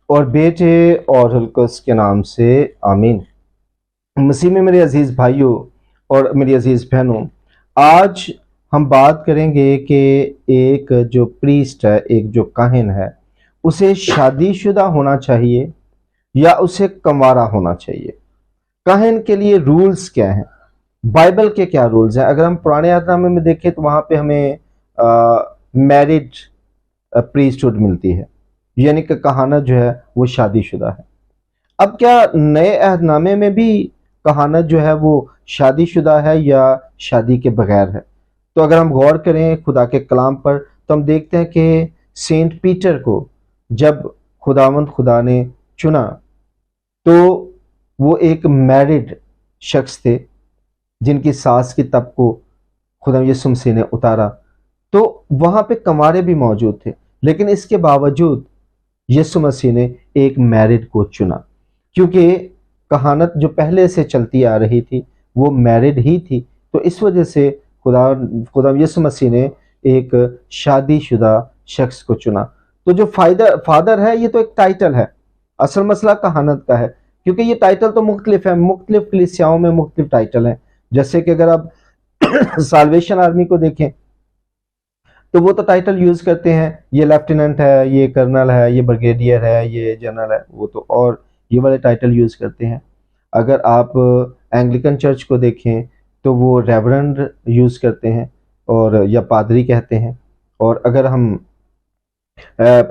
اور بیٹے اور ہلقس کے نام سے آمین۔ مسیح میں میرے عزیز بھائیوں اور میری عزیز بہنوں، آج ہم بات کریں گے کہ ایک جو پریسٹ ہے، ایک جو کاہن ہے، اسے شادی شدہ ہونا چاہیے یا اسے کنوارا ہونا چاہیے؟ کاہن کے لیے رولز کیا ہیں؟ بائبل کے کیا رولز ہیں؟ اگر ہم پرانے عہد نامے میں دیکھیں تو وہاں پہ ہمیں میرڈ پریسٹہڈ ملتی ہے، یعنی کہ کہانت جو ہے وہ شادی شدہ ہے۔ اب کیا نئے عہد نامے میں بھی کہانت جو ہے وہ شادی شدہ ہے یا شادی کے بغیر ہے؟ تو اگر ہم غور کریں خدا کے کلام پر تو ہم دیکھتے ہیں کہ سینٹ پیٹر کو جب خداوند خدا نے چنا تو وہ ایک میرڈ شخص تھے جن کی ساس کی تب کو خدا یسوع مسیح نے اتارا، تو وہاں پہ کنوارے بھی موجود تھے، لیکن اس کے باوجود یسوع مسیح نے ایک میرڈ کو چنا، کیونکہ کہانت جو پہلے سے چلتی آ رہی تھی وہ میرڈ ہی تھی، تو اس وجہ سے خدا یسوع مسیح نے ایک شادی شدہ شخص کو چنا۔ تو جو فادر ہے یہ تو ایک ٹائٹل ہے، اصل مسئلہ کہانت کا ہے، کیونکہ یہ ٹائٹل تو مختلف ہے، مختلف کلیسیاؤں میں مختلف ٹائٹل ہیں۔ جیسے کہ اگر آپ سالویشن آرمی کو دیکھیں تو وہ تو ٹائٹل یوز کرتے ہیں، یہ لیفٹیننٹ ہے، یہ کرنل ہے، یہ بریگیڈیئر ہے، یہ جنرل ہے، وہ تو اور یہ والے ٹائٹل یوز کرتے ہیں۔ اگر آپ اینگلیکن چرچ کو دیکھیں تو وہ ریورنڈ یوز کرتے ہیں اور یا پادری کہتے ہیں، اور اگر ہم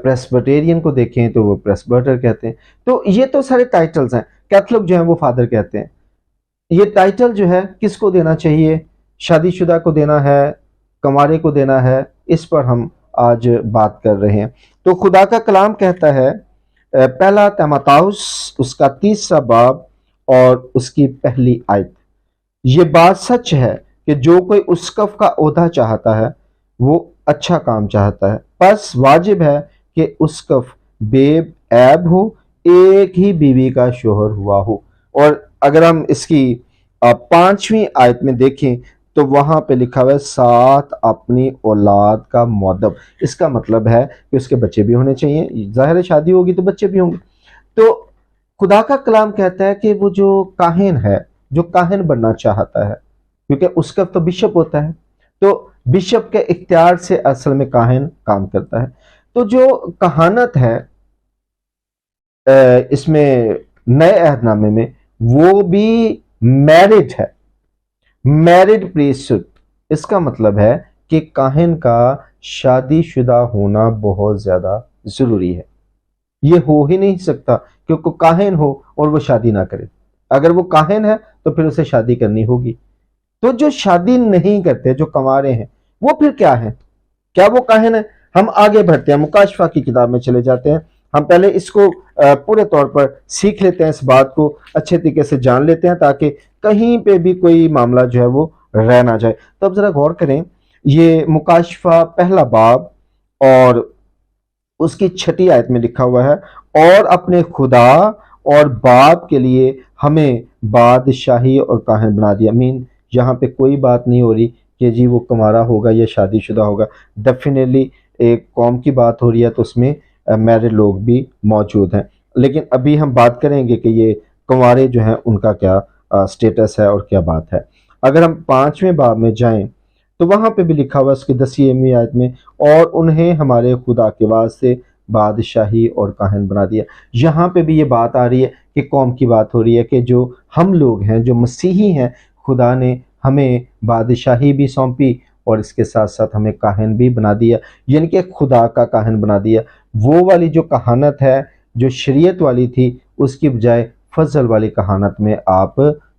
پریسبٹیرین کو دیکھیں تو وہ پریسبٹر کہتے ہیں۔ تو یہ تو سارے ٹائٹلز ہیں۔ کیتھولک جو ہیں وہ فادر کہتے ہیں۔ یہ ٹائٹل جو ہے کس کو دینا چاہیے؟ شادی شدہ کو دینا ہے، کنوارے کو دینا ہے؟ اس پر ہم آج بات کر رہے ہیں۔ تو خدا کا کلام کہتا ہے پہلا تیموتھوس اس کا 3 باب اور اس کی پہلی آیت، یہ بات سچ ہے کہ جو کوئی اسقف کا عہدہ چاہتا ہے وہ اچھا کام چاہتا ہے، پس واجب ہے کہ اسقف بے عیب ہو، ایک ہی بیوی کا شوہر ہوا ہو۔ اور اگر ہم اس کی 5ویں آیت میں دیکھیں تو وہاں پہ لکھا ہوا ہے ساتھ اپنی اولاد کا مؤدب۔ اس کا مطلب ہے کہ اس کے بچے بھی ہونے چاہیے، ظاہر ہے شادی ہوگی تو بچے بھی ہوں گے۔ تو خدا کا کلام کہتا ہے کہ وہ جو کاہن ہے، جو کاہن بننا چاہتا ہے، کیونکہ اس کا تو بشپ ہوتا ہے، تو بشپ کے اختیار سے اصل میں کاہن کام کرتا ہے۔ تو جو کہانت ہے اس میں نئے عہد نامے میں وہ بھی میرڈ ہے، میرڈ پریسٹ۔ اس کا مطلب ہے کہ کاہن کا شادی شدہ ہونا بہت زیادہ ضروری ہے۔ یہ ہو ہی نہیں سکتا کہ کوئی کاہن ہو اور وہ شادی نہ کرے۔ اگر وہ کاہن ہے تو پھر اسے شادی کرنی ہوگی۔ تو جو شادی نہیں کرتے، جو کنوارے ہیں، وہ پھر کیا ہیں؟ کیا وہ کاہن ہیں؟ ہم آگے بڑھتے ہیں، مکاشفہ کی کتاب میں چلے جاتے ہیں۔ ہم پہلے اس کو پورے طور پر سیکھ لیتے ہیں، اس بات کو اچھے طریقے سے جان لیتے ہیں تاکہ کہیں پہ بھی کوئی معاملہ جو ہے وہ رہ نہ جائے۔ تو اب ذرا غور کریں، یہ مکاشفہ پہلا باب اور اس کی 6 آیت میں لکھا ہوا ہے، اور اپنے خدا اور باپ کے لیے ہمیں بادشاہی اور کاہن بنا دیا۔ امین۔ یہاں پہ کوئی بات نہیں ہو رہی کہ جی وہ کنوارا ہوگا یا شادی شدہ ہوگا، ڈیفینیٹلی ایک قوم کی بات ہو رہی ہے تو اس میں میرڈ لوگ بھی موجود ہیں، لیکن ابھی ہم بات کریں گے کہ یہ کنوارے جو ہیں ان کا کیا سٹیٹس ہے اور کیا بات ہے۔ اگر ہم 5ویں باب میں جائیں تو وہاں پہ بھی لکھا ہوا ہے اس کی 10ویں آیت میں، اور انہیں ہمارے خدا کے واسطے بادشاہی اور کاہن بنا دیا۔ یہاں پہ بھی یہ بات آ رہی ہے کہ قوم کی بات ہو رہی ہے کہ جو ہم لوگ ہیں، جو مسیحی ہیں، خدا نے ہمیں بادشاہی بھی سونپی اور اس کے ساتھ ساتھ ہمیں کاہن بھی بنا دیا، یعنی کہ خدا کا کاہن بنا دیا۔ وہ والی جو کہانت ہے جو شریعت والی تھی، اس کی بجائے فضل والی کہانت میں آپ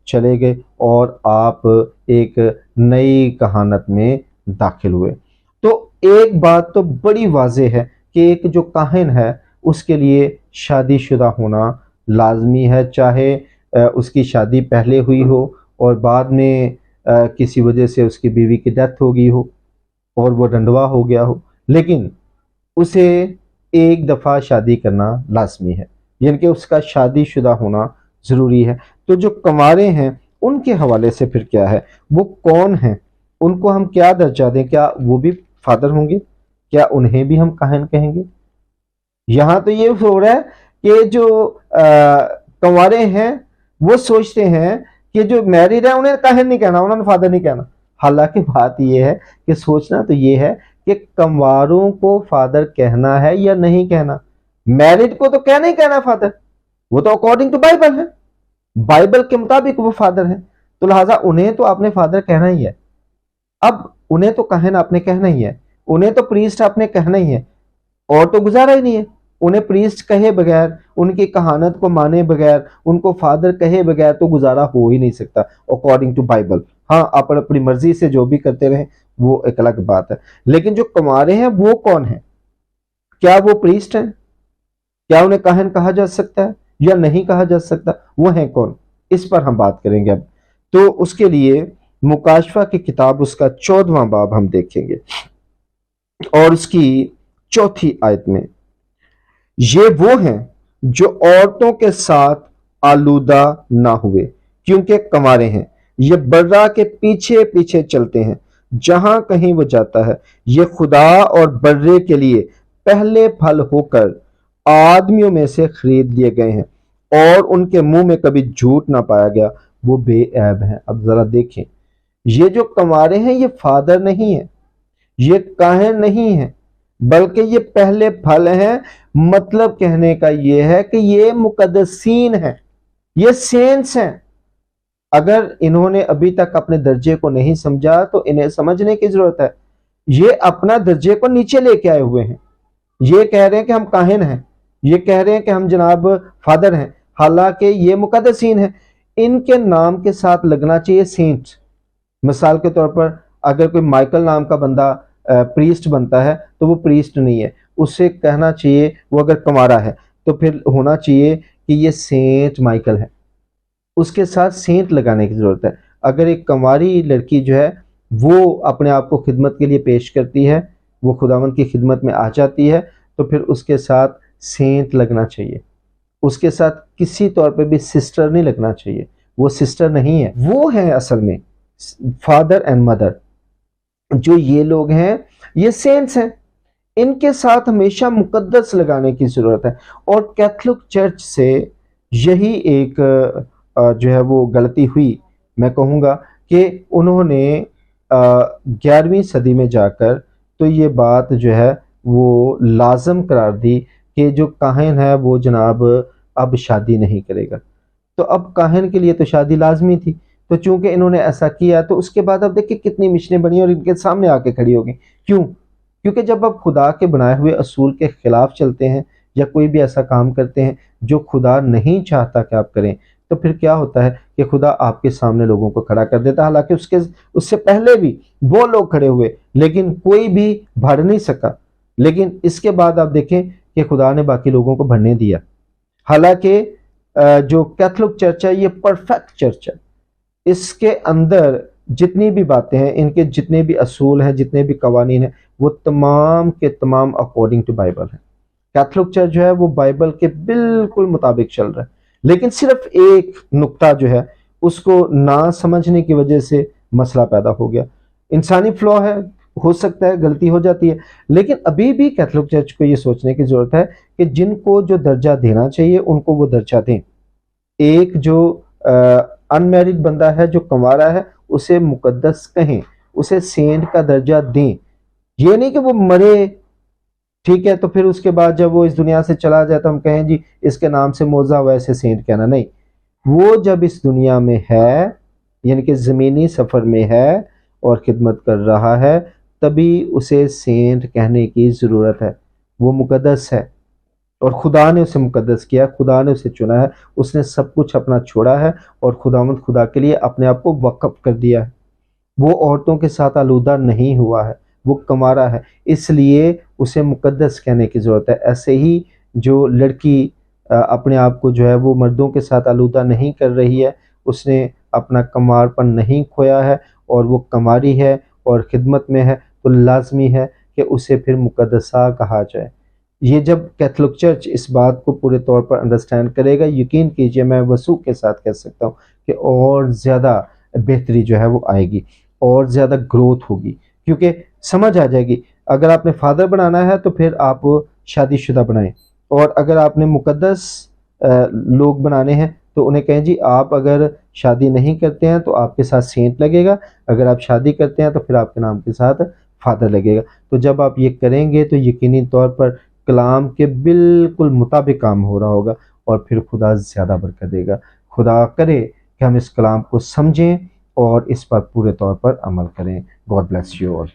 چلے گئے اور آپ ایک نئی کہانت میں داخل ہوئے۔ تو ایک بات تو بڑی واضح ہے کہ ایک جو کاہن ہے اس کے لیے شادی شدہ ہونا لازمی ہے، چاہے اس کی شادی پہلے ہوئی ہو اور بعد میں کسی وجہ سے اس کی بیوی کی ڈیتھ ہو گئی ہو اور وہ رنڈوا ہو گیا ہو، لیکن اسے ایک دفعہ شادی کرنا لازمی ہے، یعنی کہ اس کا شادی شدہ ہونا ضروری ہے۔ تو جو کنوارے ہیں ان کے حوالے سے پھر کیا ہے؟ وہ کون ہیں؟ ان کو ہم کیا درجہ دیں؟ کیا وہ بھی فادر ہوں گے؟ کیا انہیں بھی ہم کاہن کہیں گے؟ یہاں تو یہ ہو رہا ہے کہ जो कंवारे हैं वो सोचते हैं कि जो मैरिड है उन्हें काहिन नहीं कहना, उन्होंने फादर नहीं कहना। हालांकि बात यह है कि सोचना तो ये है कि कंवारों को फादर कहना है या नहीं कहना। मैरिड को तो कहना ही कहना फादर, वो तो अकॉर्डिंग टू बाइबल है, बाइबल के मुताबिक वो फादर है, तो लिहाजा उन्हें तो आपने फादर कहना ही है। अब उन्हें तो काहिन आपने कहना ही है, उन्हें तो प्रीस्ट आपने कहना ही है, और तो गुजारा ही नहीं है। उन्हें प्रीस्ट कहे बगैर, उनकी कहानत को माने बगैर, उनको फादर कहे बगैर तो गुजारा हो ही नहीं सकता अकॉर्डिंग टू बाइबल। हाँ, आप अपनी मर्जी से जो भी करते रहें वो एक अलग बात है, लेकिन जो कंवारे हैं वो कौन है? क्या वो प्रीस्ट हैं? क्या उन्हें काहिन कहा जा सकता है या नहीं कहा जा सकता? वो हैं कौन? इस पर हम बात करेंगे अब। तो उसके लिए मुकाशफा की किताब उसका 14वां बाब हम देखेंगे और उसकी 4थी आयत में, ये वो हैं जो औरतों के साथ आलूदा ना हुए क्योंकि कंवारे हैं, ये बर्रा के पीछे पीछे चलते हैं जहां कहीं वो जाता है, ये खुदा और बर्रे के लिए पहले फल होकर आदमियों में से खरीद लिए गए हैं और उनके मुंह में कभी झूठ ना पाया गया, वो बेऐब हैं। अब जरा देखें, ये जो कंवारे हैं ये फादर नहीं है, ये काहिन नहीं है, बल्कि ये पहले फल हैं। मतलब कहने का ये है कि ये मुकद्दसीन हैं, ये सेंट्स हैं। अगर इन्होंने अभी तक अपने दर्जे को नहीं समझा तो इन्हें समझने की जरूरत है। ये अपना दर्जे को नीचे लेके आए हुए हैं, ये कह रहे हैं कि हम काहिन हैं, ये कह रहे हैं कि हम जनाब फादर हैं, हालांकि ये मुकद्दसीन हैं। इनके नाम के साथ लगना चाहिए सेंट्स। मिसाल के तौर पर अगर कोई माइकल नाम का बंदा प्रीस्ट बनता है तो वो प्रीस्ट नहीं है, उससे कहना चाहिए, वो अगर कंवारा है तो फिर होना चाहिए कि ये सेंट माइकल है, उसके साथ सेंट लगाने की जरूरत है। अगर एक कंवारी लड़की जो है वो अपने आप को खिदमत के लिए पेश करती है, वो खुदावंद की खिदमत में आ जाती है, तो फिर उसके साथ सेंट लगना चाहिए, उसके साथ किसी तौर पे भी सिस्टर नहीं लगना चाहिए। वो सिस्टर नहीं है, वो है असल में फादर एंड मदर। जो ये लोग हैं ये सेंट्स हैं, इनके साथ हमेशा मुकद्दस लगाने की जरूरत है। और कैथोलिक चर्च से यही एक जो है वो गलती हुई, मैं कहूँगा कि उन्होंने 11वीं सदी में जाकर तो ये बात जो है वो लाजम करार दी कि जो काहिन है वो जनाब अब शादी नहीं करेगा। तो अब काहिन के लिए तो शादी लाजमी थी, तो चूंकि इन्होंने ऐसा किया तो उसके बाद अब देखिए कितनी मिशनें बनी और इनके सामने आके खड़ी होगी। क्यों? क्योंकि जब आप खुदा के बनाए हुए असूल के खिलाफ चलते हैं या कोई भी ऐसा काम करते हैं जो खुदा नहीं चाहता कि आप करें, तो फिर क्या होता है कि खुदा आपके सामने लोगों को खड़ा कर देता है। हालांकि उससे पहले भी वो लोग खड़े हुए लेकिन कोई भी भर नहीं सका, लेकिन इसके बाद आप देखें कि खुदा ने बाकी लोगों को भरने दिया। हालांकि जो कैथोलिक चर्च है ये परफेक्ट चर्च है, इसके अंदर जितनी भी बातें हैं, इनके जितने भी असूल हैं, जितने भी कवानीन हैं, वो तमाम के तमाम अकॉर्डिंग टू बाइबल है। कैथोलिक चर्च जो है वो बाइबल के बिल्कुल मुताबिक चल रहा है, लेकिन सिर्फ एक नुक्ता जो है उसको ना समझने की वजह से मसला पैदा हो गया। इंसानी फ्लॉ है, हो सकता है गलती हो जाती है, लेकिन अभी भी कैथोलिक चर्च को ये सोचने की जरूरत है कि जिनको जो दर्जा देना चाहिए उनको वो दर्जा दें। एक जो अनमैरिड बंदा है, जो कंवारा है, उसे मुकद्दस कहें, उसे सेंट का दर्जा दें। ये नहीं कि वो मरे, ठीक है, तो फिर उसके बाद जब वो इस दुनिया से चला जाए तो हम कहें जी इसके नाम से मौजा हुआ, ऐसे सेंट कहना नहीं। वो जब इस दुनिया में है, यानी कि ज़मीनी सफ़र में है और खिदमत कर रहा है, तभी उसे सेंट कहने की ज़रूरत है। वो मुकद्दस है और खुदा ने उसे मुकद्दस किया, खुदा ने उसे चुना है, उसने सब कुछ अपना छोड़ा है और खुदावंद खुदा के लिए अपने आप को वक्फ कर दिया है। वो औरतों के साथ आलूदा नहीं हुआ है, वो कंवारा है, इसलिए उसे मुकद्दस कहने की ज़रूरत है। ऐसे ही जो लड़की अपने आप को जो है वो मर्दों के साथ आलूदा नहीं कर रही है, उसने अपना कंवारपन नहीं खोया है और वो कंवारी है और खिदमत में है, तो लाजमी है कि उसे फिर मुकद्दसा कहा जाए। ये जब कैथोलिक चर्च इस बात को पूरे तौर पर अंडरस्टैंड करेगा, यकीन कीजिए मैं वसूख के साथ कह सकता हूँ कि और ज़्यादा बेहतरी जो है वो आएगी और ज़्यादा ग्रोथ होगी, क्योंकि समझ आ जाएगी। अगर आपने फादर बनाना है तो फिर आप शादीशुदा बनाएं, اور اگر آپ نے مقدس لوگ بنانے ہیں تو انہیں کہیں جی آپ اگر شادی نہیں کرتے ہیں تو آپ کے ساتھ سینٹ لگے گا، اگر آپ شادی کرتے ہیں تو پھر آپ کے نام کے ساتھ فادر لگے گا۔ تو جب آپ یہ کریں گے تو یقینی طور پر کلام کے بالکل مطابق کام ہو رہا ہوگا، اور پھر خدا زیادہ برکت دے گا۔ خدا کرے کہ ہم اس کلام کو سمجھیں اور اس پر پورے طور پر عمل کریں۔ God bless you all.